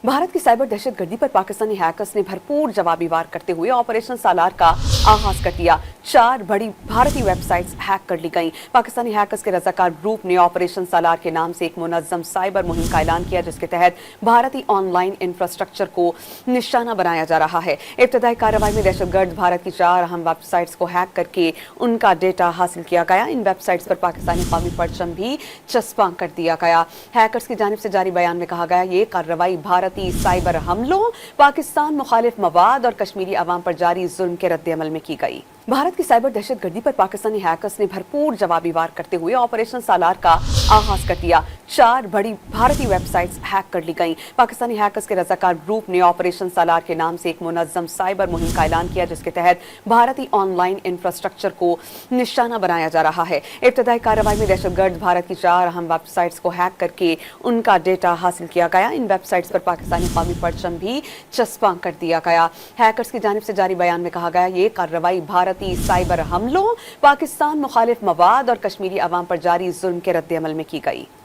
भारत की साइबर दहशतगर्दी पर पाकिस्तानी हैकर्स ने भरपूर जवाबी वार करते हुए ऑपरेशन सालार का आगाज कर दिया। 4 बड़ी भारतीय वेबसाइट्स हैक कर ली गईं। पाकिस्तानी हैकर्स के रजाकार ग्रुप ने ऑपरेशन सालार के नाम से एक मुनज़्ज़म साइबर मुहिम का ऐलान किया, जिसके तहत भारतीय ऑनलाइन इंफ्रास्ट्रक्चर को निशाना बनाया जा रहा है। इब्तदाई कार्रवाई में दहशतगर्द भारत की 4 अहम वेबसाइट्स को हैक करके उनका डेटा हासिल किया गया। इन वेबसाइट्स पर पाकिस्तानी कौमी परचम भी चस्पा कर दिया गया। हैकर्स की जानिब से जारी बयान में कहा गया, ये कार्रवाई भारतीय साइबर हमलों, पाकिस्तान मुखालिफ मवाद और कश्मीरी अवाम पर जारी जुल्म के रद्द-ए-अमल में की गई। भारत की साइबर दहशतगर्दी पर पाकिस्तानी हैकर्स ने भरपूर जवाबी वार करते हुए ऑपरेशन सालार का आगाज कर दिया। 4 बड़ी भारतीय वेबसाइट्स हैक कर ली गईं। पाकिस्तानी हैकर्स के रजाकार ग्रुप ने ऑपरेशन सालार के नाम से एक मुनज़्ज़म साइबर मुहिम का ऐलान किया, जिसके तहत भारतीय ऑनलाइन इंफ्रास्ट्रक्चर को निशाना बनाया जा रहा है। इब्तदाई कार्रवाई में दहशतगर्द भारत की 4 अहम वेबसाइट्स को हैक करके उनका डेटा हासिल किया गया। इन वेबसाइट्स पर पाकिस्तानी कौमी परचम भी चस्पा कर दिया गया। हैकर्स की जानिब से जारी बयान में कहा गया, ये कार्रवाई भारतीय साइबर हमलों, पाकिस्तान मुखालिफ मवाद और कश्मीरी अवाम पर जारी जुल्म के रद्द-ए-अमल में की गई।